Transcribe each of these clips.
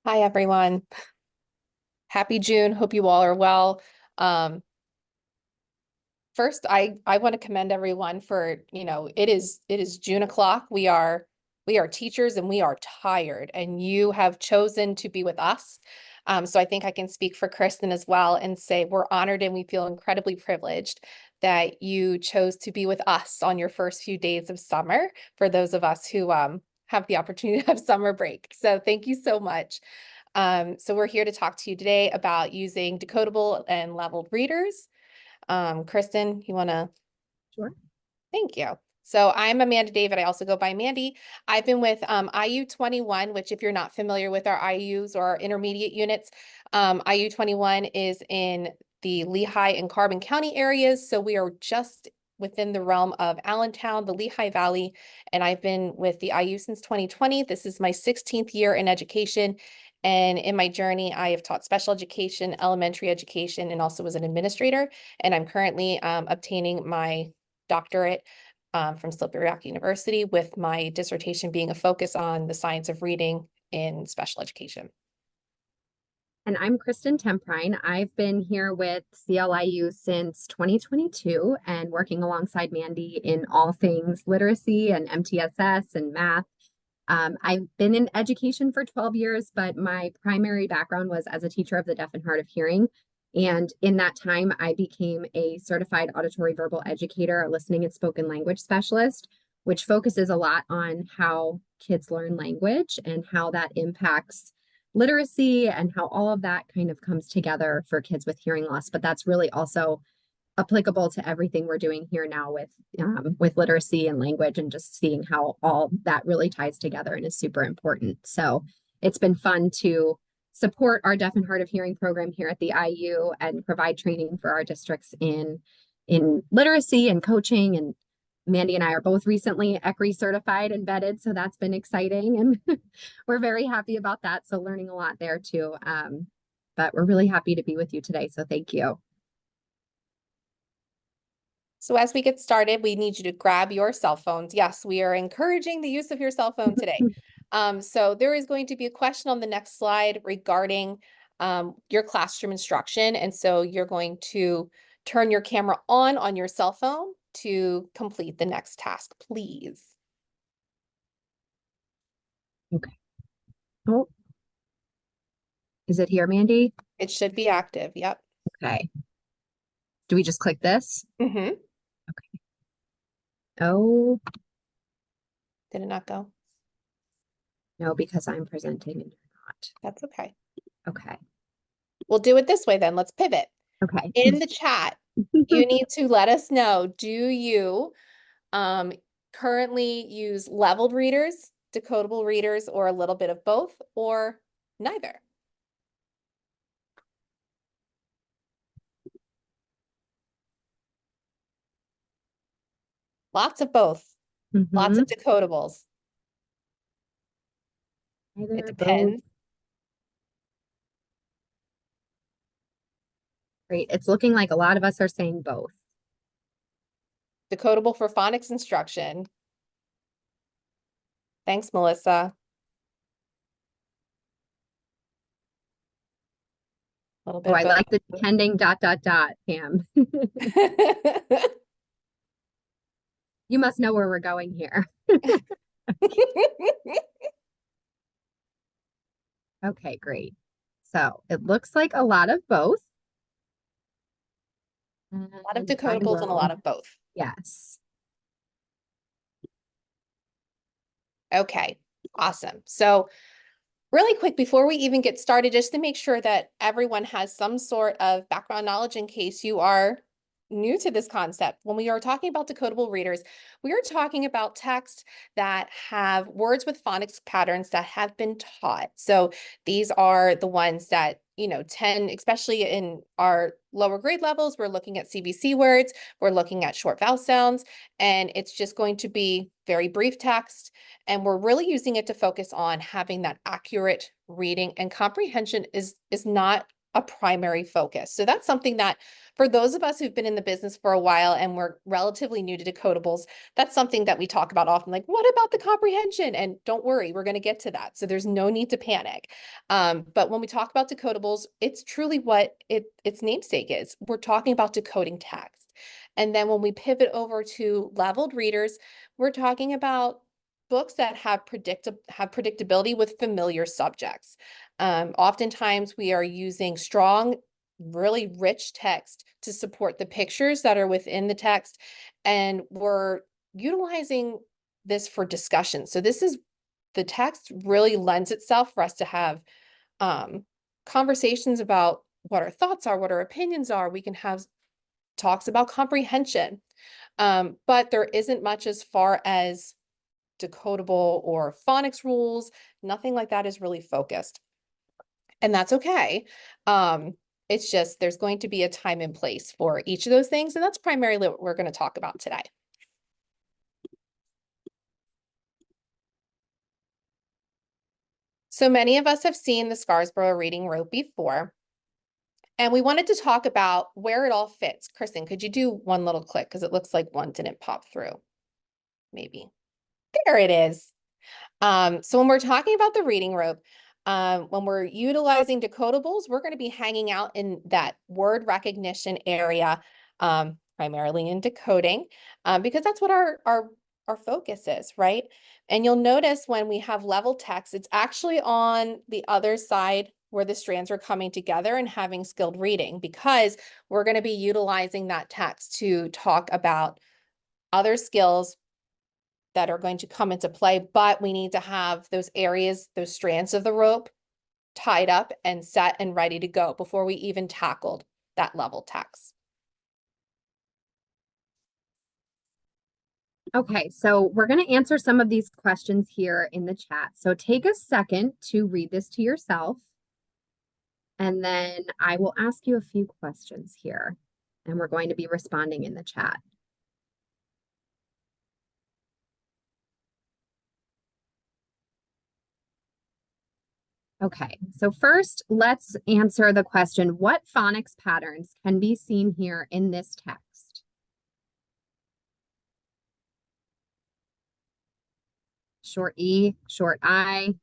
Hi, everyone. Happy June. Hope you all are well. Um, First, I want to commend everyone for, it is June o'clock. We are teachers and we are tired, and you have chosen to be with us. So I think I can speak for Kristen as well and say we're honored and we feel incredibly privileged that you chose to be with us on your first few days of summer for those of us who have the opportunity to have summer break. So thank you so much. So we're here to talk to you today about using decodable and leveled readers. Kristen, you want to? Sure. Thank you. So I'm Amanda David. I also go by Mandy. I've been with IU 21, which if you're not familiar with our IUs or our intermediate units, IU 21 is in the Lehigh and Carbon County areas. So we are just within the realm of Allentown, the Lehigh Valley, and I've been with the IU since 2020. This is my 16th year in education. And in my journey, I have taught special education, elementary education, and also was an administrator. And I'm currently obtaining my doctorate from Slippery Rock University, with my dissertation being a focus on the science of reading in special education. And I'm Kristen Temprine. I've been here with CLIU since 2022 and working alongside Mandy in all things literacy and MTSS and math. I've been in education for 12 years, but my primary background was as a teacher of the deaf and hard of hearing. And in that time, I became a certified auditory verbal educator, a listening and spoken language specialist, which focuses a lot on how kids learn language and how that impacts literacy and how all of that kind of comes together for kids with hearing loss. But that's really also applicable to everything we're doing here now with literacy and language, and just seeing how all that really ties together and is super important. So it's been fun to support our deaf and hard of hearing program here at the IU and provide training for our districts in literacy and coaching. And Mandy and I are both recently ECRI certified and vetted, so that's been exciting, and we're very happy about that. So learning a lot there too. But we're really happy to be with you today. So thank you. So as we get started, we need you to grab your cell phones. Yes, we are encouraging the use of your cell phone today. So there is going to be a question on the next slide regarding your classroom instruction. And so you're going to turn your camera on your cell phone to complete the next task, please. Okay. Oh, is it here, Mandy? It should be active. Yep. Okay. Do we just click this? Mm-hmm. Okay. Oh, Did it not go? no, because I'm presenting and you're not. That's okay. Okay. We'll do it this way then. Let's pivot. Okay. In the chat, you need to let us know, do you um, currently use leveled readers, decodable readers, or a little bit of both, or neither? Lots of both. Lots of Mm-hmm. decodables. It Either, both. depends. Great. It's looking like a lot of us are saying both. Decodable for phonics instruction. Thanks, Melissa. A little Oh, bit I of like the both. pending ... Pam. You must know where we're going here. Okay, great. So it looks like a lot of both. A lot of And I decodables and a lot will, of both. yes. Okay, awesome. So really quick, before we even get started, just to make sure that everyone has some sort of background knowledge in case you are new to this concept. When we are talking about decodable readers, we are talking about texts that have words with phonics patterns that have been taught. So these are the ones that, tend, especially in our lower grade levels, we're looking at CVC words, we're looking at short vowel sounds, and it's just going to be very brief text. And we're really using it to focus on having that accurate reading, and comprehension is not a primary focus. So that's something that for those of us who've been in the business for a while and we're relatively new to decodables, that's something that we talk about often, like, what about the comprehension? And don't worry, we're going to get to that. So there's no need to panic. But when we talk about decodables, it's truly what its namesake is. We're talking about decoding text. And then when we pivot over to leveled readers, we're talking about books that have predictability with familiar subjects. Oftentimes we are using strong, really rich text to support the pictures that are within the text, and we're utilizing this for discussion. So the text really lends itself for us to have conversations about what our thoughts are, what our opinions are. We can have talks about comprehension, but there isn't much as far as decodable or phonics rules. Nothing like that is really focused. And that's okay. It's just there's going to be a time and place for each of those things. And that's primarily what we're going to talk about today. So many of us have seen the Scarsborough Reading Rope before, and we wanted to talk about where it all fits. Kristen, could you do one little click? Because it looks like one didn't pop through. Maybe. There it is. So when we're talking about the reading rope, when we're utilizing decodables, we're going to be hanging out in that word recognition area, primarily in decoding, because that's what our focus is, right? And you'll notice when we have level text, it's actually on the other side where the strands are coming together and having skilled reading, because we're going to be utilizing that text to talk about other skills that are going to come into play, but we need to have those areas, those strands of the rope tied up and set and ready to go before we even tackled that level text. Okay, so we're going to answer some of these questions here in the chat. So take a second to read this to yourself. And then I will ask you a few questions here, and we're going to be responding in the chat. Okay, so first let's answer the question, what phonics patterns can be seen here in this text? Short E, short I,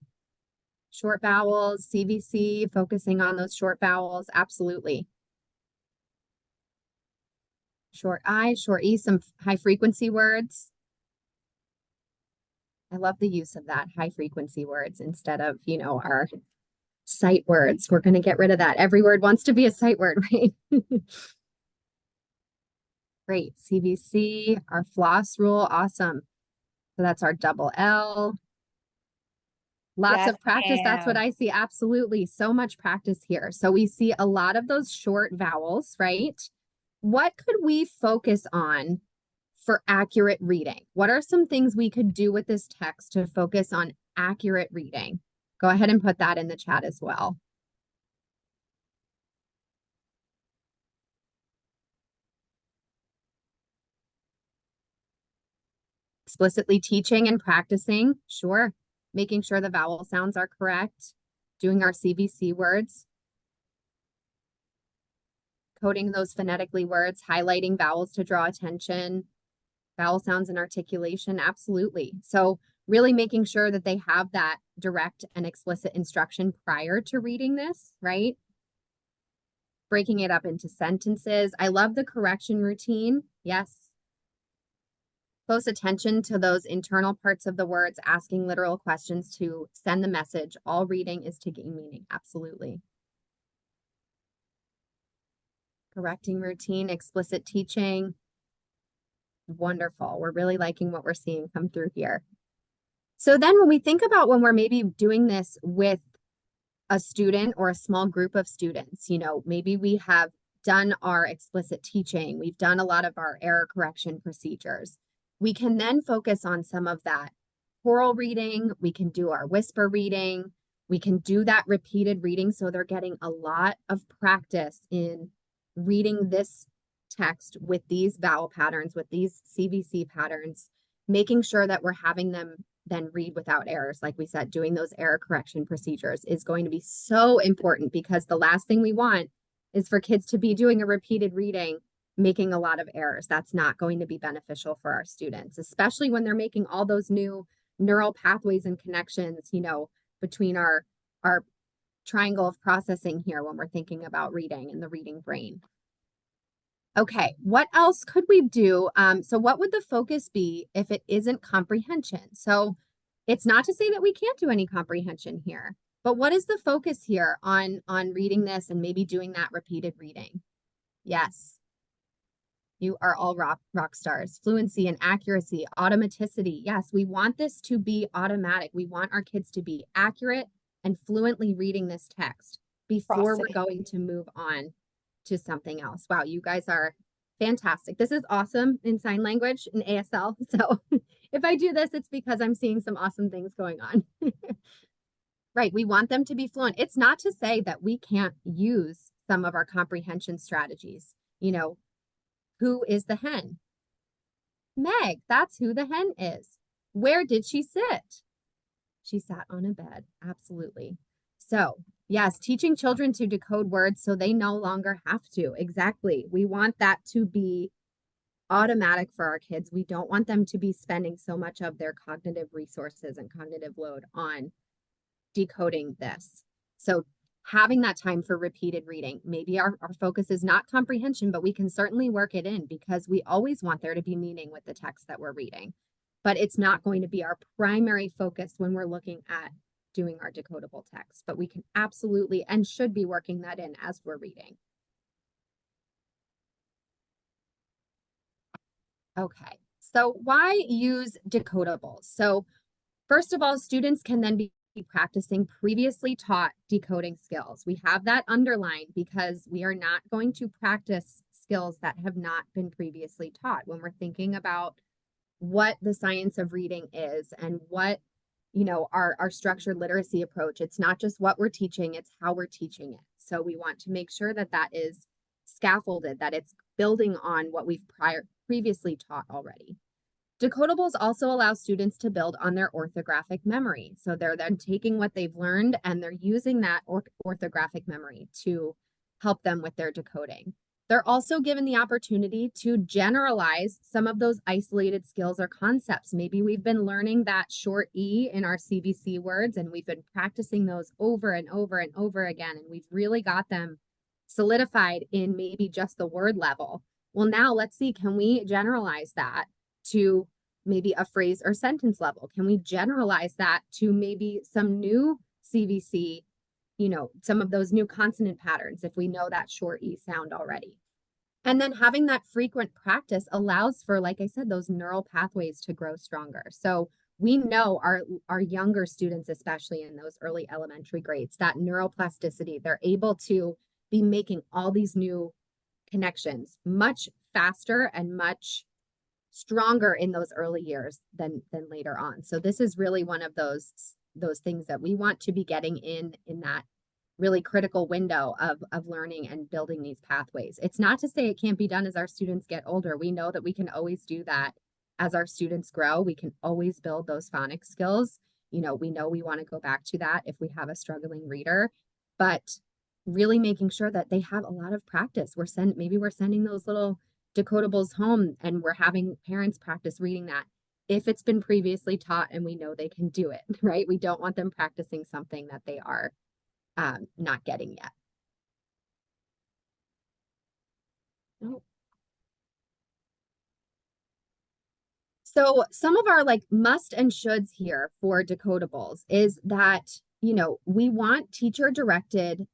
short vowels, CVC, focusing on those short vowels, absolutely. Short I, short E, some high frequency words. I love the use of that, high frequency words, instead of, our sight words. We're going to get rid of that. Every word wants to be a sight word, right? Great. CVC, our floss rule, awesome. So that's our double L. Lots Yes, of practice. That's what I see. Absolutely. So much practice here. So we see a lot of those short vowels, right? What could we focus on for accurate reading? What are some things we could do with this text to focus on accurate reading? Go ahead and put that in the chat as well. Explicitly teaching and practicing, sure. Making sure the vowel sounds are correct. Doing our CVC words. Coding those phonetically words, highlighting vowels to draw attention. Vowel sounds and articulation, absolutely. So really making sure that they have that direct and explicit instruction prior to reading this, right? Breaking it up into sentences. I love the correction routine. Yes. Close attention to those internal parts of the words, asking literal questions to send the message. All reading is to gain meaning. Absolutely. Correcting routine, explicit teaching. Wonderful. We're really liking what we're seeing come through here. So then when we think about when we're maybe doing this with a student or a small group of students, maybe we have done our explicit teaching, we've done a lot of our error correction procedures. We can then focus on some of that oral reading. We can do our whisper reading. We can do that repeated reading. So they're getting a lot of practice in reading this text with these vowel patterns, with these CVC patterns, making sure that we're having them then read without errors. Like we said, doing those error correction procedures is going to be so important, because the last thing we want is for kids to be doing a repeated reading, making a lot of errors. That's not going to be beneficial for our students, especially when they're making all those new neural pathways and connections, between our triangle of processing here when we're thinking about reading and the reading brain. Okay, what else could we do? So what would the focus be if it isn't comprehension? So it's not to say that we can't do any comprehension here, but what is the focus here on reading this and maybe doing that repeated reading? Yes, you are all rock stars. Fluency and accuracy, automaticity. Yes, we want this to be automatic. We want our kids to be accurate and fluently reading this text before we're going to move on to something else. Wow, you guys are fantastic. This is awesome in sign language and ASL. So if I do this, it's because I'm seeing some awesome things going on. Right, we want them to be fluent. It's not to say that we can't use some of our comprehension strategies. Who is the hen? Meg, that's who the hen is. Where did she sit? She sat on a bed, absolutely. So yes, teaching children to decode words so they no longer have to. Exactly. We want that to be automatic for our kids. We don't want them to be spending so much of their cognitive resources and cognitive load on decoding this. So having that time for repeated reading, maybe our focus is not comprehension, but we can certainly work it in, because we always want there to be meaning with the text that we're reading. But it's not going to be our primary focus when we're looking at doing our decodable text, but we can absolutely and should be working that in as we're reading. Okay, so why use decodables? So first of all, students can then be practicing previously taught decoding skills. We have that underlined because we are not going to practice skills that have not been previously taught when we're thinking about what the science of reading is and what our structured literacy approach. It's not just what we're teaching, it's how we're teaching it. So we want to make sure that that is scaffolded, that it's building on what we've previously taught already. Decodables also allow students to build on their orthographic memory. So they're then taking what they've learned and they're using that orthographic memory to help them with their decoding. They're also given the opportunity to generalize some of those isolated skills or concepts. Maybe we've been learning that short E in our CVC words, and we've been practicing those over and over and over again, and we've really got them solidified in maybe just the word level. Well, now let's see, can we generalize that to maybe a phrase or sentence level? Can we generalize that to maybe some new CVC, some of those new consonant patterns if we know that short E sound already? And then having that frequent practice allows for, like I said, those neural pathways to grow stronger. So we know our younger students, especially in those early elementary grades, that neuroplasticity, they're able to be making all these new connections much faster and much stronger in those early years than later on. So this is really one of those things that we want to be getting in that really critical window of learning and building these pathways. It's not to say it can't be done as our students get older. We know that we can always do that as our students grow. We can always build those phonics skills. We know we want to go back to that if we have a struggling reader, but really making sure that they have a lot of practice. Maybe we're sending those little decodables home and we're having parents practice reading that if it's been previously taught and we know they can do it, right? We don't want them practicing something that they are not getting yet. Oh. So some of our must and shoulds here for decodables is that, we want teacher directed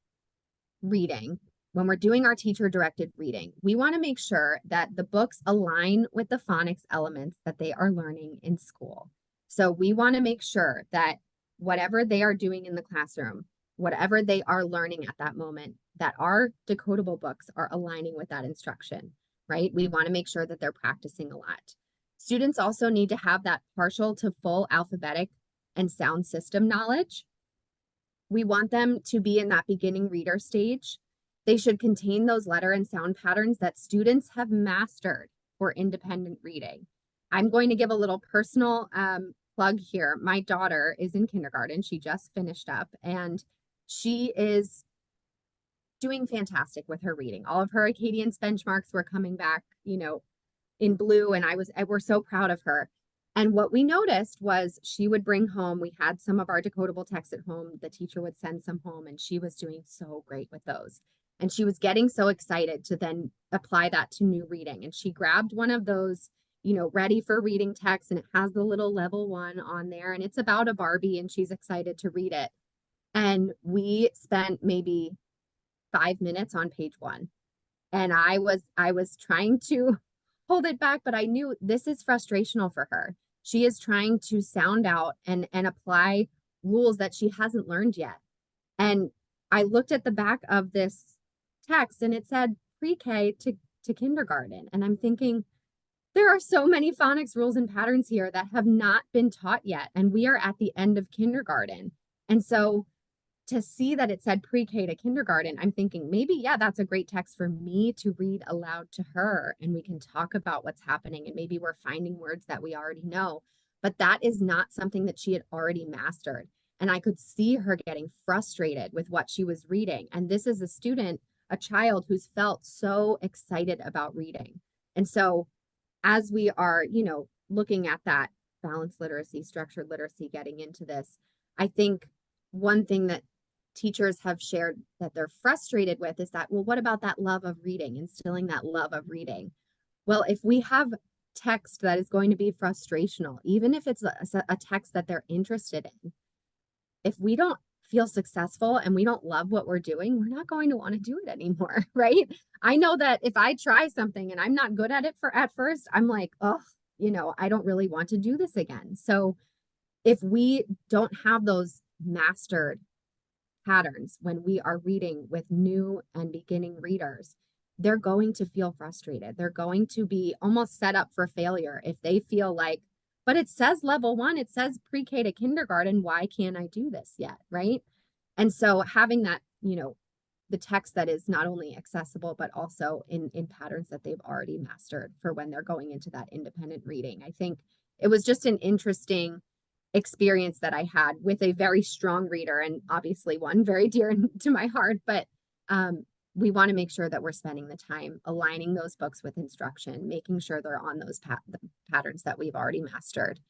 reading. When we're doing our teacher directed reading, we want to make sure that the books align with the phonics elements that they are learning in school. So we want to make sure that whatever they are doing in the classroom, whatever they are learning at that moment, that our decodable books are aligning with that instruction, right? We want to make sure that they're practicing a lot. Students also need to have that partial to full alphabetic and sound system knowledge. We want them to be in that beginning reader stage. They should contain those letter and sound patterns that students have mastered for independent reading. I'm going to give a little personal plug here. My daughter is in kindergarten. She just finished up and she is doing fantastic with her reading. All of her Acadians benchmarks were coming back, in blue, and we're so proud of her. And what we noticed was she would bring home, we had some of our decodable texts at home. The teacher would send some home, and she was doing so great with those. And she was getting so excited to then apply that to new reading. And she grabbed one of those, ready for reading texts, and it has the little level 1 on there, and it's about a Barbie, and she's excited to read it. And we spent maybe 5 minutes on page 1. And I was trying to hold it back, but I knew this is frustrational for her. She is trying to sound out and apply rules that she hasn't learned yet. And I looked at the back of this text and it said pre-K to kindergarten. And I'm thinking, there are so many phonics rules and patterns here that have not been taught yet. And we are at the end of kindergarten. And so to see that it said pre-K to kindergarten, I'm thinking maybe, yeah, that's a great text for me to read aloud to her. And we can talk about what's happening. And maybe we're finding words that we already know. But that is not something that she had already mastered. And I could see her getting frustrated with what she was reading. And this is a student, a child who's felt so excited about reading. And so as we are, looking at that balanced literacy, structured literacy, getting into this, I think one thing that teachers have shared that they're frustrated with is that, well, what about that love of reading, instilling that love of reading? Well, if we have text that is going to be frustrational, even if it's a text that they're interested in, if we don't feel successful and we don't love what we're doing, we're not going to want to do it anymore, right? I know that if I try something and I'm not good at it at first, I'm like, oh, I don't really want to do this again. So if we don't have those mastered patterns when we are reading with new and beginning readers, they're going to feel frustrated. They're going to be almost set up for failure if they feel like, but it says level 1, it says pre-K to kindergarten, why can't I do this yet, right? And so having that, the text that is not only accessible, but also in patterns that they've already mastered for when they're going into that independent reading. I think it was just an interesting experience that I had with a very strong reader, and obviously one very dear to my heart, but we want to make sure that we're spending the time aligning those books with instruction, making sure they're on those patterns that we've already mastered.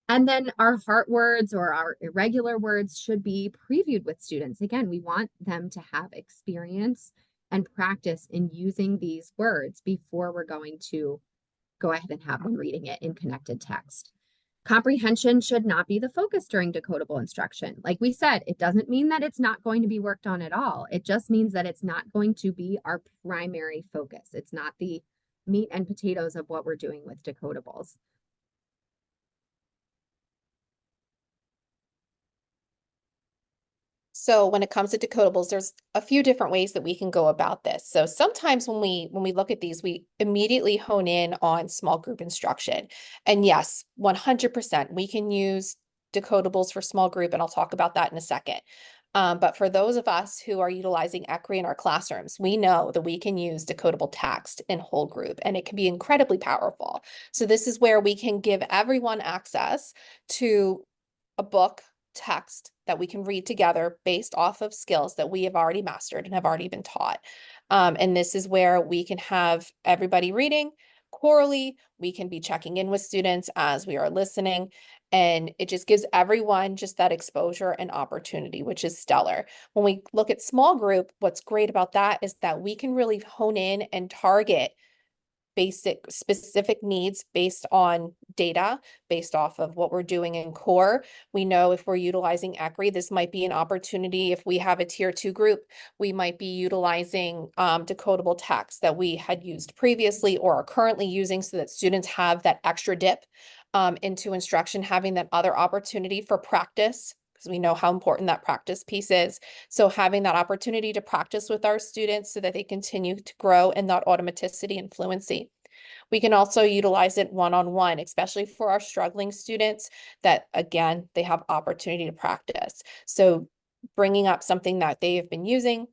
And then our heart words or our irregular words should be previewed with students. Again, we want them to have experience and practice in using these words before we're going to go ahead and have them reading it in connected text. Comprehension should not be the focus during decodable instruction. Like we said, it doesn't mean that it's not going to be worked on at all. It just means that it's not going to be our primary focus. It's not the meat and potatoes of what we're doing with decodables. So when it comes to decodables, there's a few different ways that we can go about this. So sometimes when we look at these, we immediately hone in on small group instruction. And yes, 100%, we can use decodables for small group, and I'll talk about that in a second. But for those of us who are utilizing ECRI in our classrooms, we know that we can use decodable text in whole group, and it can be incredibly powerful. So this is where we can give everyone access to a book, text that we can read together based off of skills that we have already mastered and have already been taught. And this is where we can have everybody reading chorally. We can be checking in with students as we are listening. And it just gives everyone just that exposure and opportunity, which is stellar. When we look at small group, what's great about that is that we can really hone in and target basic specific needs based on data, based off of what we're doing in core. We know if we're utilizing ECRI, this might be an opportunity. If we have a tier 2 group, we might be utilizing decodable text that we had used previously or are currently using, so that students have that extra dip into instruction, having that other opportunity for practice, because we know how important that practice piece is. So having that opportunity to practice with our students so that they continue to grow in that automaticity and fluency. We can also utilize it one-on-one, especially for our struggling students that, again, they have opportunity to practice. So bringing up something that they have been using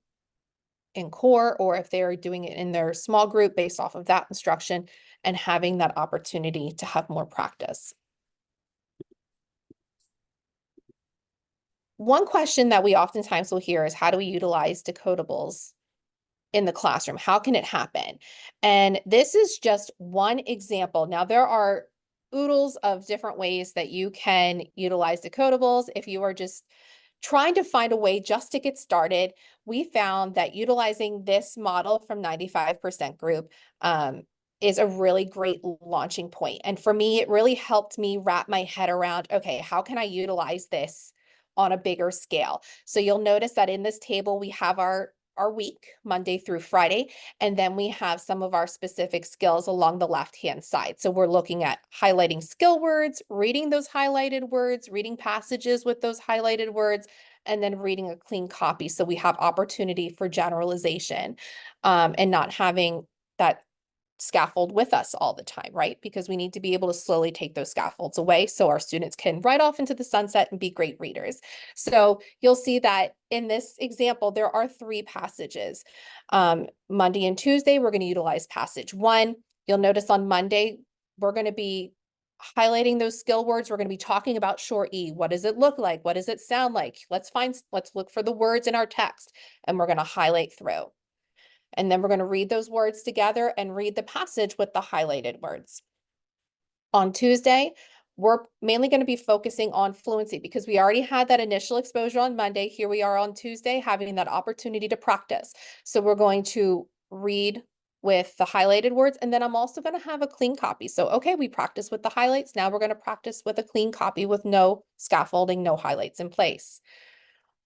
in core, or if they're doing it in their small group based off of that instruction, and having that opportunity to have more practice. one question that we oftentimes will hear is, how do we utilize decodables in the classroom? How can it happen? And this is just one example. Now, there are oodles of different ways that you can utilize decodables. If you are just trying to find a way just to get started, we found that utilizing this model from 95% group is a really great launching point. And for me, it really helped me wrap my head around, okay, how can I utilize this on a bigger scale? So you'll notice that in this table, we have our week, Monday through Friday, and then we have some of our specific skills along the left-hand side. So we're looking at highlighting skill words, reading those highlighted words, reading passages with those highlighted words, and then reading a clean copy. So we have opportunity for generalization, and not having that scaffold with us all the time, right? Because we need to be able to slowly take those scaffolds away so our students can ride off into the sunset and be great readers. So you'll see that in this example, there are 3 passages. Monday and Tuesday, we're going to utilize passage 1. You'll notice on Monday, we're going to be highlighting those skill words. We're going to be talking about short E. What does it look like? What does it sound like? Let's look for the words in our text, and we're going to highlight through. And then we're going to read those words together and read the passage with the highlighted words. On Tuesday, we're mainly going to be focusing on fluency because we already had that initial exposure on Monday. Here we are on Tuesday having that opportunity to practice. So we're going to read with the highlighted words, and then I'm also going to have a clean copy. So, okay, we practice with the highlights. Now we're going to practice with a clean copy with no scaffolding, no highlights in place.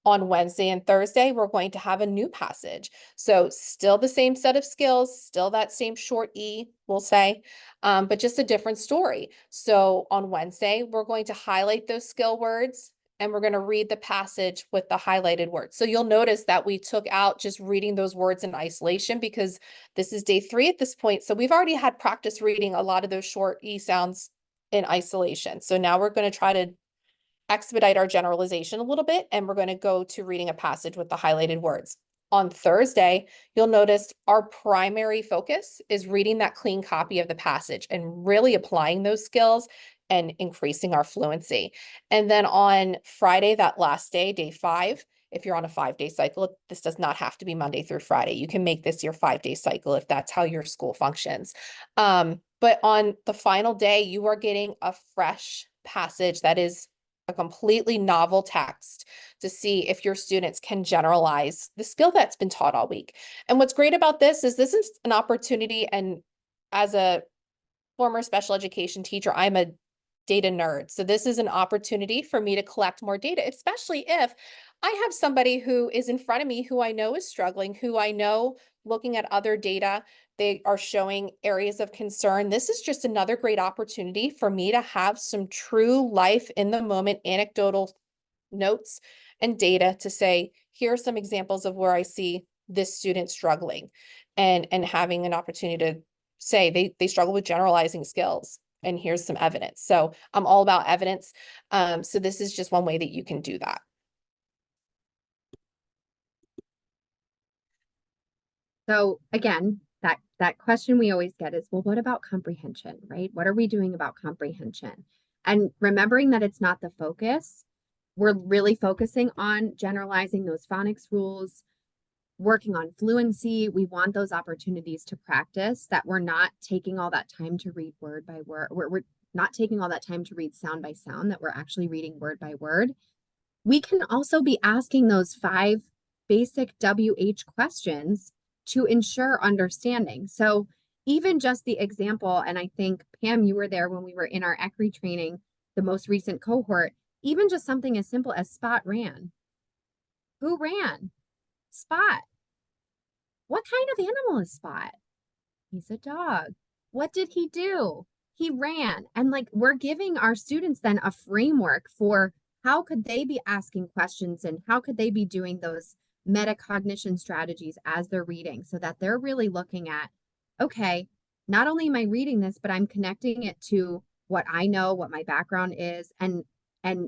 On Wednesday and Thursday, we're going to have a new passage. So still the same set of skills, still that same short E, we'll say, but just a different story. So on Wednesday, we're going to highlight those skill words and we're going to read the passage with the highlighted words. So you'll notice that we took out just reading those words in isolation because this is day 3 at this point. So we've already had practice reading a lot of those short E sounds in isolation. So now we're going to try to expedite our generalization a little bit, and we're going to go to reading a passage with the highlighted words. On Thursday, you'll notice our primary focus is reading that clean copy of the passage and really applying those skills and increasing our fluency. And then on Friday, that last day, day 5, if you're on a 5-day cycle, this does not have to be Monday through Friday. You can make this your 5-day cycle if that's how your school functions. But on the final day, you are getting a fresh passage that is a completely novel text to see if your students can generalize the skill that's been taught all week. And what's great about this is an opportunity, and as a former special education teacher, I'm a data nerd. So this is an opportunity for me to collect more data, especially if I have somebody who is in front of me who I know is struggling, who I know looking at other data, they are showing areas of concern. This is just another great opportunity for me to have some true life in the moment anecdotal notes and data to say, here are some examples of where I see this student struggling, and having an opportunity to say they struggle with generalizing skills. And here's some evidence. So I'm all about evidence. So this is just one way that you can do that. So again, that question we always get is, well, what about comprehension, right? What are we doing about comprehension? And remembering that it's not the focus, we're really focusing on generalizing those phonics rules, working on fluency. We want those opportunities to practice, that we're not taking all that time to read word by word. We're not taking all that time to read sound by sound, that we're actually reading word by word. We can also be asking those 5 basic WH questions to ensure understanding. So even just the example, and I think Pam, you were there when we were in our ECRI training, the most recent cohort, even just something as simple as Spot ran. Who ran? Spot. What kind of animal is Spot? He's a dog. What did he do? He ran. And like, we're giving our students then a framework for how could they be asking questions and how could they be doing those metacognition strategies as they're reading, so that they're really looking at, okay, not only am I reading this, but I'm connecting it to what I know, what my background is. And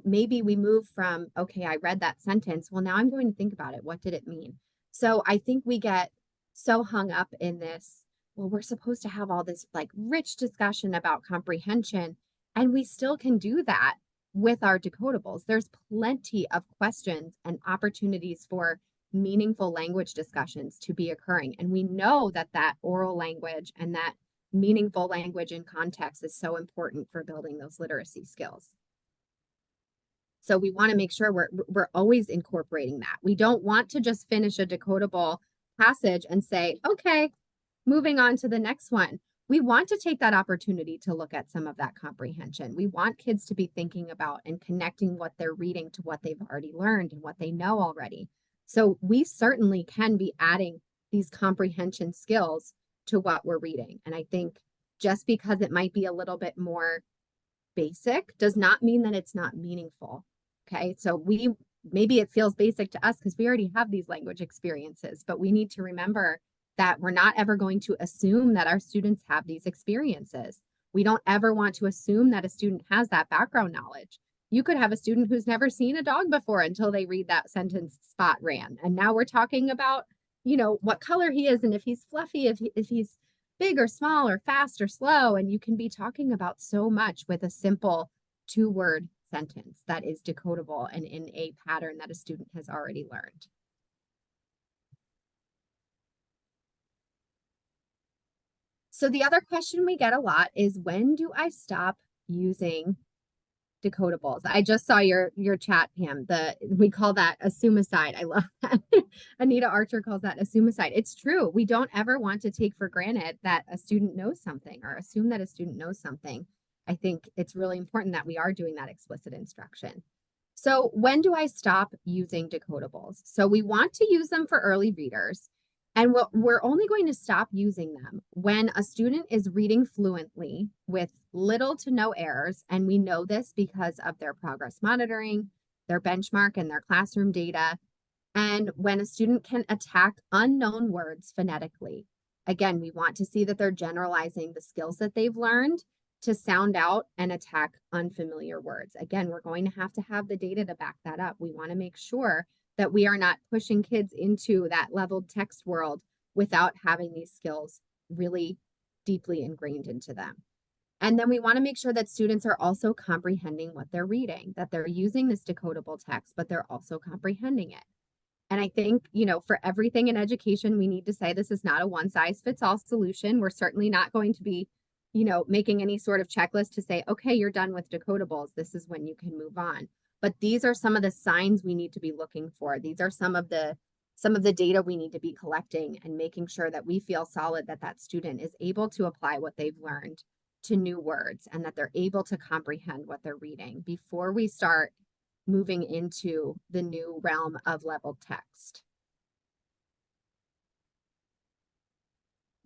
maybe we move from, okay, I read that sentence. Well, now I'm going to think about it. What did it mean? So I think we get so hung up in this, well, we're supposed to have all this like rich discussion about comprehension, and we still can do that. with our decodables. There's plenty of questions and opportunities for meaningful language discussions to be occurring. And we know that that oral language and that meaningful language in context is so important for building those literacy skills. So we want to make sure we're always incorporating that. We don't want to just finish a decodable passage and say, okay, moving on to the next one. We want to take that opportunity to look at some of that comprehension. We want kids to be thinking about and connecting what they're reading to what they've already learned and what they know already. So we certainly can be adding these comprehension skills to what we're reading. And I think just because it might be a little bit more basic does not mean that it's not meaningful. Okay, so maybe it feels basic to us because we already have these language experiences, but we need to remember that we're not ever going to assume that our students have these experiences. We don't ever want to assume that a student has that background knowledge. You could have a student who's never seen a dog before until they read that sentence Spot ran. And now we're talking about, what color he is and if he's fluffy, if he's big or small or fast or slow. And you can be talking about so much with a simple 2-word sentence that is decodable and in a pattern that a student has already learned. So the other question we get a lot is, when do I stop using decodables? I just saw your chat, Pam. We call that assumicide. I love that. Anita Archer calls that assumicide. It's true. We don't ever want to take for granted that a student knows something or assume that a student knows something. I think it's really important that we are doing that explicit instruction. So when do I stop using decodables? So we want to use them for early readers. And we're only going to stop using them when a student is reading fluently with little to no errors. And we know this because of their progress monitoring, their benchmark, and their classroom data. And when a student can attack unknown words phonetically. Again, we want to see that they're generalizing the skills that they've learned to sound out and attack unfamiliar words. Again, we're going to have the data to back that up. We want to make sure that we are not pushing kids into that leveled text world without having these skills really deeply ingrained into them. And then we want to make sure that students are also comprehending what they're reading, that they're using this decodable text, but they're also comprehending it. And I think, for everything in education, we need to say this is not a one-size-fits-all solution. We're certainly not going to be, making any sort of checklist to say, okay, you're done with decodables. This is when you can move on. But these are some of the signs we need to be looking for. These are some of the data we need to be collecting and making sure that we feel solid that that student is able to apply what they've learned to new words and that they're able to comprehend what they're reading before we start moving into the new realm of leveled text.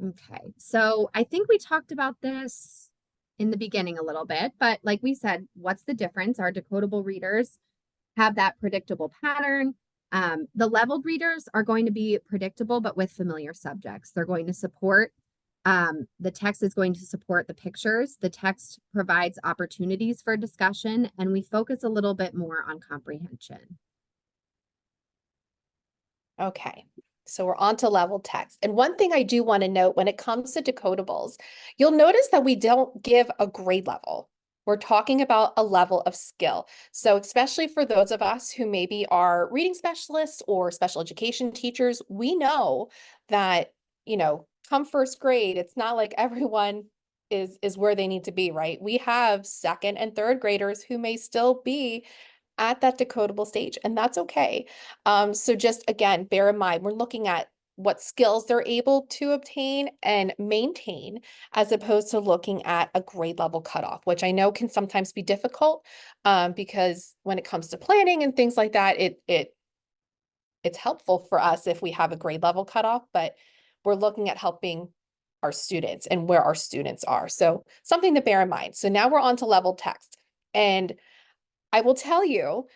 Okay, so I think we talked about this in the beginning a little bit, but like we said, what's the difference? Our decodable readers have that predictable pattern. The leveled readers are going to be predictable, but with familiar subjects. They're going to support, the text is going to support the pictures. The text provides opportunities for discussion, and we focus a little bit more on comprehension. Okay, so we're on to level text. And one thing I do want to note when it comes to decodables, you'll notice that we don't give a grade level. We're talking about a level of skill. So especially for those of us who maybe are reading specialists or special education teachers, we know that, come first grade, it's not like everyone is where they need to be, right? We have second and third graders who may still be at that decodable stage, and that's okay. So just again, bear in mind, we're looking at what skills they're able to obtain and maintain, as opposed to looking at a grade level cutoff, which I know can sometimes be difficult, because when it comes to planning and things like that, it's helpful for us if we have a grade level cutoff, but we're looking at helping our students and where our students are. So something to bear in mind. So now we're on to level text. And I will tell you,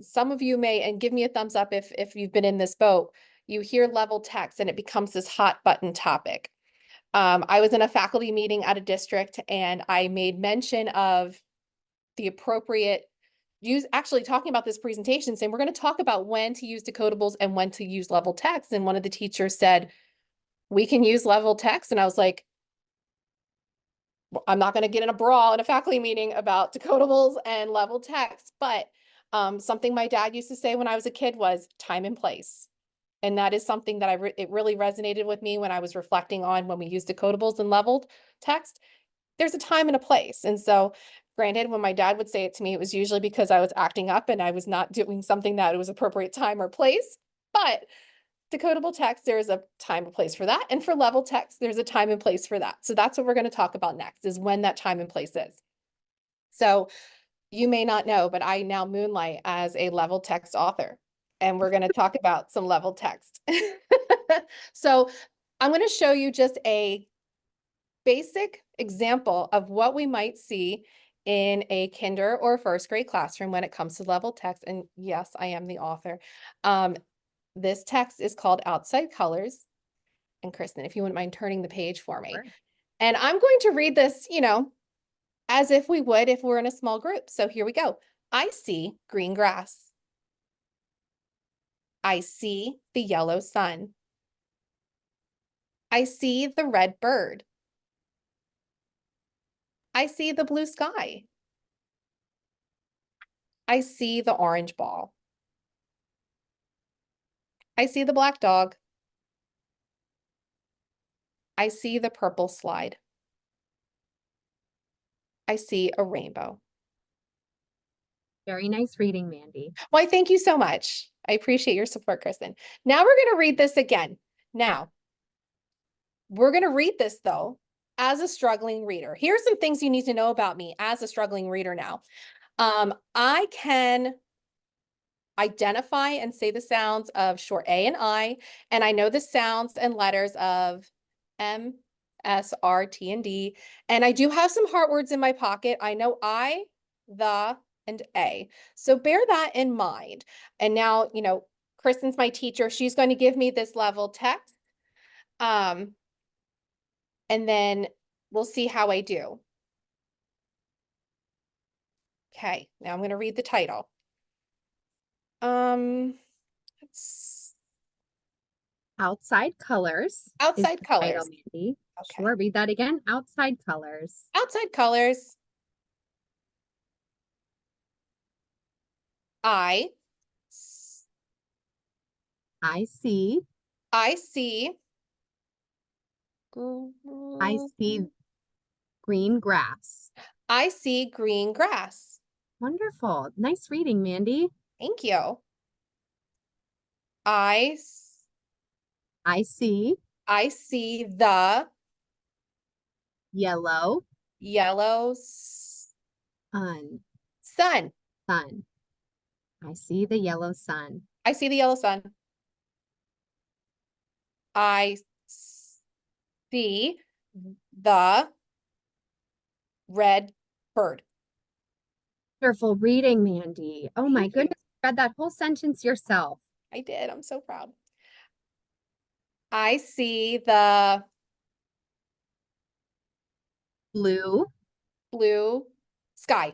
some of you may, and give me a thumbs up if you've been in this boat, you hear level text and it becomes this hot button topic. I was in a faculty meeting at a district and I made mention of the appropriate use, actually talking about this presentation, saying we're going to talk about when to use decodables and when to use level text. And one of the teachers said, we can use level text. And I was like, I'm not going to get in a brawl in a faculty meeting about decodables and level text, but something my dad used to say when I was a kid was time and place. And that is something that it really resonated with me when I was reflecting on when we use decodables and leveled text. There's a time and a place. And so granted, when my dad would say it to me, it was usually because I was acting up and I was not doing something that it was appropriate time or place. But decodable text, there's a time and place for that. And for level text, there's a time and place for that. So that's what we're going to talk about next, is when that time and place is. So you may not know, but I now moonlight as a level text author, and we're going to talk about some level text. So I'm going to show you just a basic example of what we might see in a kinder or first grade classroom when it comes to level text. And yes, I am the author. This text is called Outside Colors. And Kristen, if you wouldn't mind turning the page for me. Sure. And I'm going to read this, as if we would if we're in a small group. So here we go. I see green grass. I see the yellow sun. I see the red bird. I see the blue sky. I see the orange ball. I see the black dog. I see the purple slide. I see a rainbow. Very nice reading, Mandy. Why, thank you so much. I appreciate your support, Kristen. Now we're going to read this again. Now, we're going to read this, though, as a struggling reader. Here's some things you need to know about me as a struggling reader now. I can identify and say the sounds of short A and I, and I know the sounds and letters of M, S, R, T, and D. And I do have some heart words in my pocket. I know I, the, and A. So bear that in mind. And now, Kristen's my teacher. She's going to give me this level text. And then we'll see how I do. Okay, now I'm going to read the title. It's Outside Colors is Outside the Colors. title, Mandy. Okay. Sure, read that again. Outside Colors. Outside Colors. I I see. I see. I see green grass. I see green grass. Wonderful. Nice reading, Mandy. Thank you. I see the yellow yellow sun. sun. Sun. I see the yellow sun. I see the yellow sun. I see the red bird. Wonderful reading, Mandy. Oh my Thank you. goodness, you read that whole sentence yourself. I did. I'm so proud. I see the Blue. blue sky.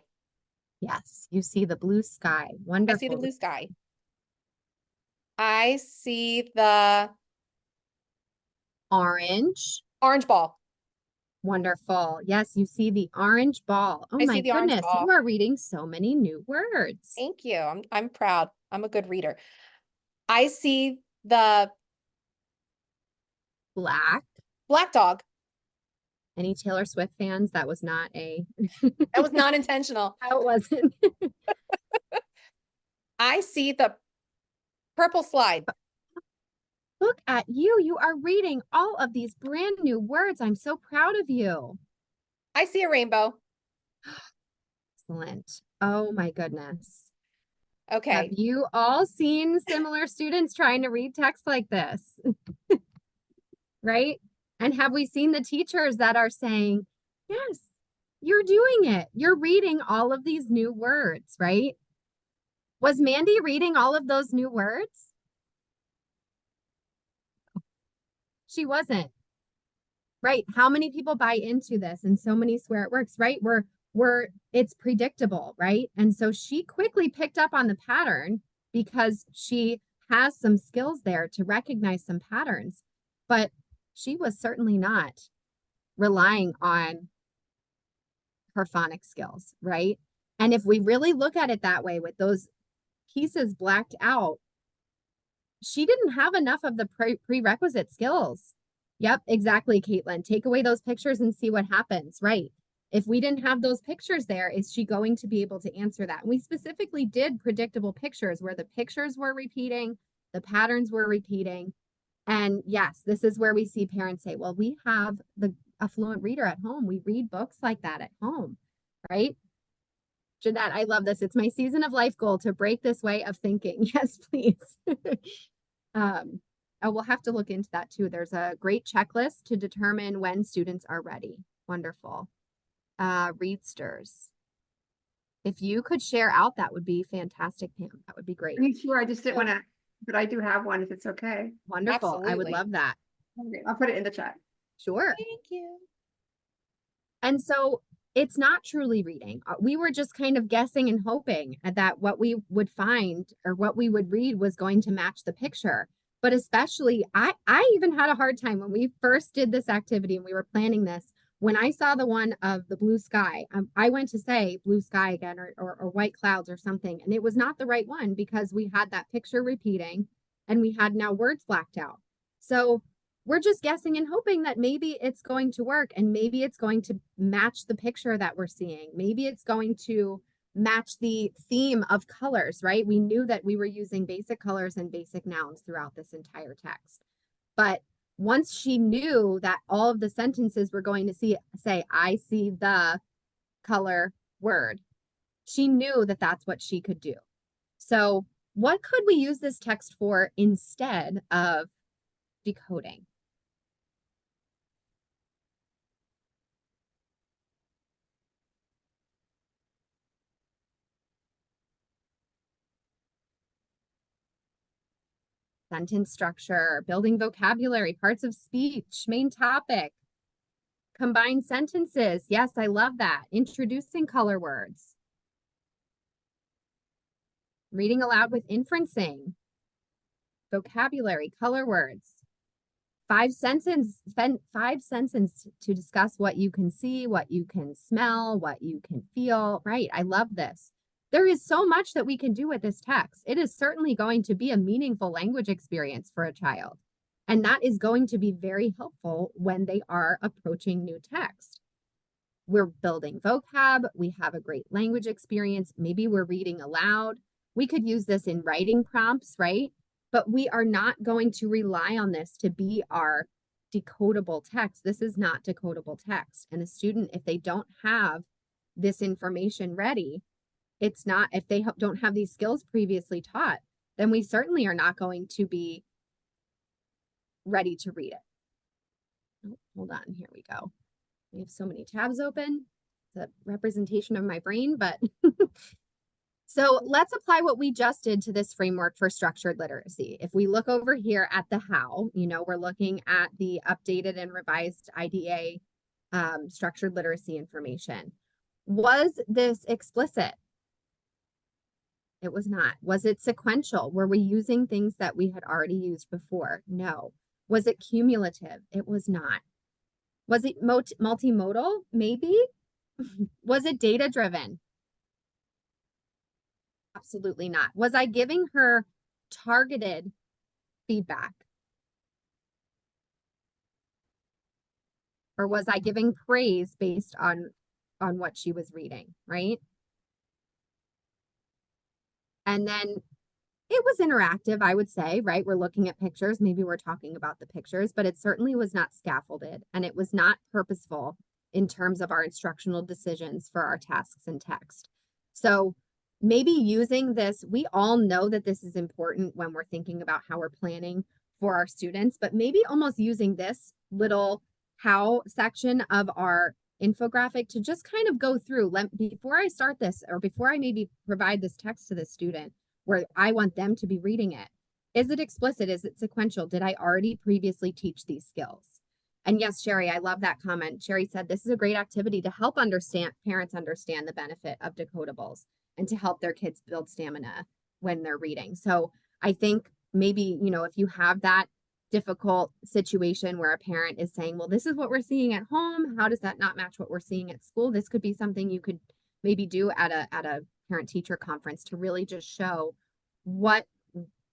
Yes, you see the blue sky. I Wonderful. see the blue sky. I see the Orange. orange ball. Wonderful. Yes, you see the orange ball. Oh I my see the orange goodness, ball. you are reading so many new words. Thank you. I'm proud. I'm a good reader. I see the Black. black dog. Any Taylor Swift fans? That was not a That was not intentional. How it wasn't. I see the purple slide. Look at you. You are reading all of these brand new words. I'm so proud of you. I see a rainbow. Excellent. Oh my goodness. Have Okay. you all seen similar students trying to read text like this? Right? And have we seen the teachers that are saying, yes, you're doing it. You're reading all of these new words, right? Was Mandy reading all of those new words? She wasn't. Right? How many people buy into this? And so many swear it works, right? It's predictable, right? And so she quickly picked up on the pattern because she has some skills there to recognize some patterns, but she was certainly not relying on her phonics skills, right? And if we really look at it that way with those pieces blacked out, she didn't have enough of the prerequisite skills. Yep, exactly, Caitlin. Take away those pictures and see what happens, right? If we didn't have those pictures there, is she going to be able to answer that? And we specifically did predictable pictures where the pictures were repeating, the patterns were repeating. And yes, this is where we see parents say, well, we have a fluent reader at home. We read books like that at home, right? Jeanette, I love this. It's my season of life goal to break this way of thinking. Yes, please. We'll have to look into that too. There's a great checklist to determine when students are ready. Wonderful. Readsters. If you could share out, that would be fantastic, Pam. That would be great. Me too. I just didn't want to, but I do have one if it's okay. Wonderful. I would Absolutely. love that. Okay, I'll put it in the chat. Sure. Thank you. And so it's not truly reading. We were just kind of guessing and hoping that what we would find or what we would read was going to match the picture. But especially, I even had a hard time when we first did this activity and we were planning this. When I saw the one of the blue sky, I went to say blue sky again or white clouds or something. And it was not the right one because we had that picture repeating and we had now words blacked out. So we're just guessing and hoping that maybe it's going to work and maybe it's going to match the picture that we're seeing. Maybe it's going to match the theme of colors, right? We knew that we were using basic colors and basic nouns throughout this entire text. But once she knew that all of the sentences were going to say, I see the color word, she knew that that's what she could do. So what could we use this text for instead of decoding? Sentence structure, building vocabulary, parts of speech, main topic, combined sentences. Yes, I love that. Introducing color words. Reading aloud with inferencing. Vocabulary, color words. 5 sentences to discuss what you can see, what you can smell, what you can feel. Right, I love this. There is so much that we can do with this text. It is certainly going to be a meaningful language experience for a child. And that is going to be very helpful when they are approaching new text. We're building vocab. We have a great language experience. Maybe we're reading aloud. We could use this in writing prompts, right? But we are not going to rely on this to be our decodable text. This is not decodable text. And a student, if they don't have this information ready, it's not, if they don't have these skills previously taught, then we certainly are not going to be ready to read it. Oh, hold on, here we go. We have so many tabs open. It's a representation of my brain, but so let's apply what we just did to this framework for structured literacy. If we look over here at the how, we're looking at the updated and revised IDA structured literacy information. Was this explicit? It was not. Was it sequential? Were we using things that we had already used before? No. Was it cumulative? It was not. Was it multimodal? Maybe. Was it data-driven? Absolutely not. Was I giving her targeted feedback? Or was I giving praise based on what she was reading, right? And then it was interactive, I would say, right? We're looking at pictures. Maybe we're talking about the pictures, but it certainly was not scaffolded and it was not purposeful in terms of our instructional decisions for our tasks and text. So maybe using this, we all know that this is important when we're thinking about how we're planning for our students, but maybe almost using this little how section of our infographic to just kind of go through, before I start this, or before I maybe provide this text to the student, where I want them to be reading it. Is it explicit? Is it sequential? Did I already previously teach these skills? And yes, Sherry, I love that comment. Sherry said, this is a great activity to help parents understand the benefit of decodables and to help their kids build stamina when they're reading. So I think maybe, if you have that difficult situation where a parent is saying, well, this is what we're seeing at home. How does that not match what we're seeing at school? This could be something you could maybe do at a parent teacher conference to really just show what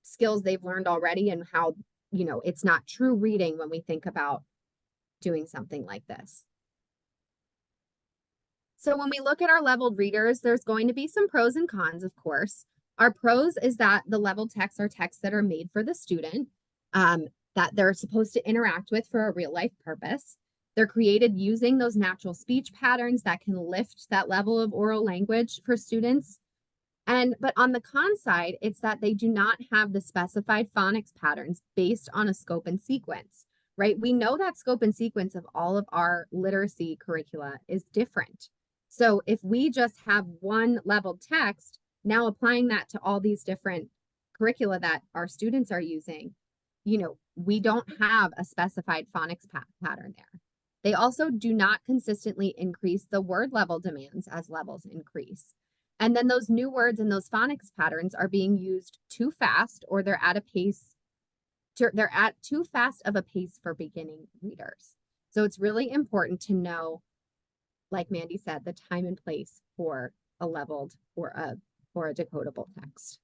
skills they've learned already and how, it's not true reading when we think about doing something like this. So when we look at our leveled readers, there's going to be some pros and cons, of course. Our pros is that the leveled texts are texts that are made for the student, that they're supposed to interact with for a real life purpose. They're created using those natural speech patterns that can lift that level of oral language for students. But on the con side, it's that they do not have the specified phonics patterns based on a scope and sequence, right? We know that scope and sequence of all of our literacy curricula is different. So if we just have one leveled text, now applying that to all these different curricula that our students are using, we don't have a specified phonics pattern there. They also do not consistently increase the word level demands as levels increase. And then those new words and those phonics patterns are being used too fast, or they're at too fast of a pace for beginning readers. So it's really important to know, like Mandy said, the time and place for a leveled or a decodable text.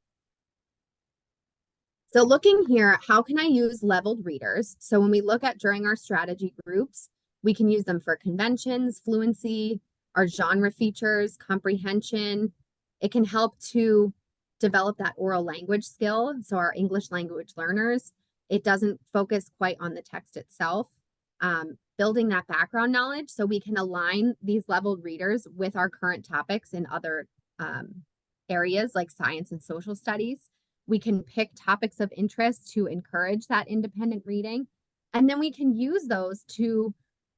So looking here, how can I use leveled readers? So when we look at during our strategy groups, we can use them for conventions, fluency, our genre features, comprehension. It can help to develop that oral language skill. So our English language learners, it doesn't focus quite on the text itself. Building that background knowledge so we can align these leveled readers with our current topics in other areas like science and social studies. We can pick topics of interest to encourage that independent reading. And then we can use those to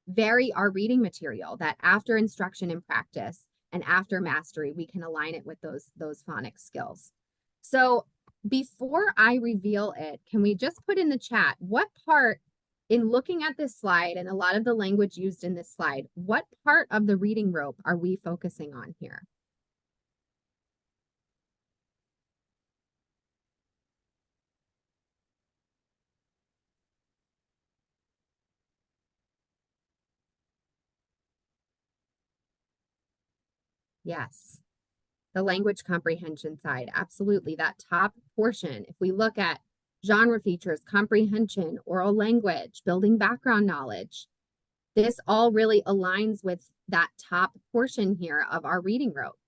vary our reading material, that after instruction and practice and after mastery, we can align it with those phonics skills. So before I reveal it, can we just put in the chat, what part, in looking at this slide and a lot of the language used in this slide, what part of the reading rope are we focusing on here? Yes, the language comprehension side, absolutely. That top portion, if we look at genre features, comprehension, oral language, building background knowledge, this all really aligns with that top portion here of our reading rope.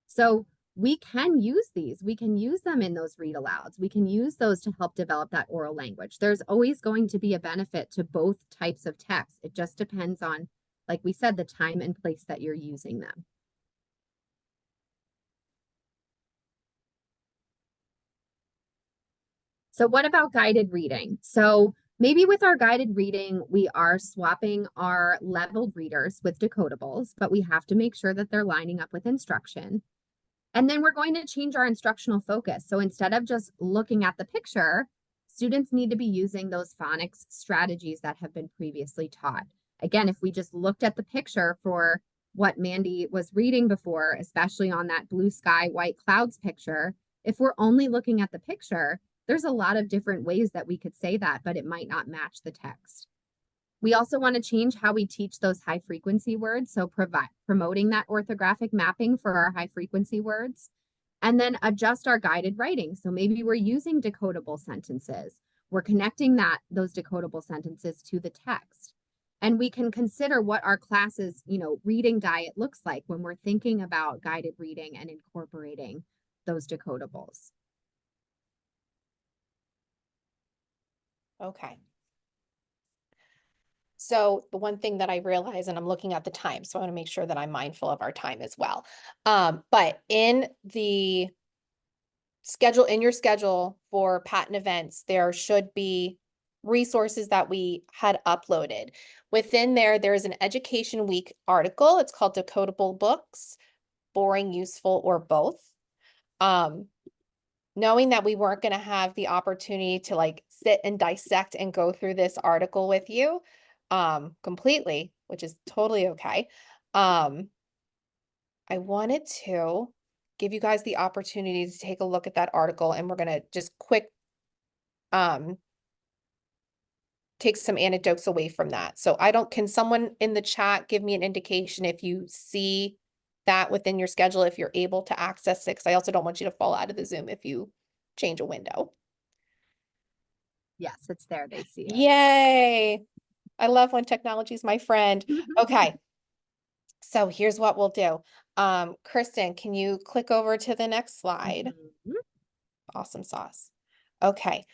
So we can use these. We can use them in those read alouds. We can use those to help develop that oral language. There's always going to be a benefit to both types of text. It just depends on, like we said, the time and place that you're using them. So what about guided reading? So maybe with our guided reading, we are swapping our leveled readers with decodables, but we have to make sure that they're lining up with instruction. And then we're going to change our instructional focus. So instead of just looking at the picture, students need to be using those phonics strategies that have been previously taught. Again, if we just looked at the picture for what Mandy was reading before, especially on that blue sky, white clouds picture, if we're only looking at the picture, there's a lot of different ways that we could say that, but it might not match the text. We also want to change how we teach those high frequency words. So promoting that orthographic mapping for our high frequency words, and then adjust our guided writing. So maybe we're using decodable sentences. We're connecting those decodable sentences to the text. And we can consider what our class's, reading diet looks like when we're thinking about guided reading and incorporating those decodables. Okay. So the one thing that I realize, and I'm looking at the time, so I want to make sure that I'm mindful of our time as well. But in the schedule, in your schedule for patent events, there should be resources that we had uploaded. Within there, there's an Education Week article. It's called Decodable Books, Boring, Useful, or Both. Knowing that we weren't going to have the opportunity to sit and dissect and go through this article with you completely, which is totally okay. I wanted to give you guys the opportunity to take a look at that article, and we're going to just quick take some anecdotes away from that. So can someone in the chat give me an indication if you see that within your schedule, if you're able to access it? Because I also don't want you to fall out of the Zoom if you change a window. Yes, it's there. They see it. Yay. I love when technology is my friend. Okay. So here's what we'll do. Kristen, can you click over to the next slide? Mhm. Awesome sauce. Okay.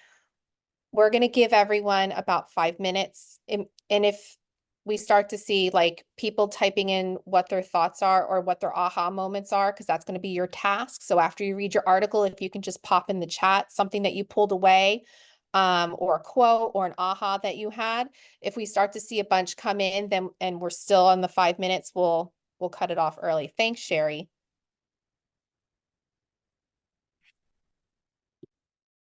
We're going to give everyone about 5 minutes. And if we start to see like people typing in what their thoughts are or what their aha moments are, because that's going to be your task. So after you read your article, if you can just pop in the chat something that you pulled away, or a quote or an aha that you had. If we start to see a bunch come in, then and we're still on the 5 minutes, we'll cut it off early. Thanks, Sherry.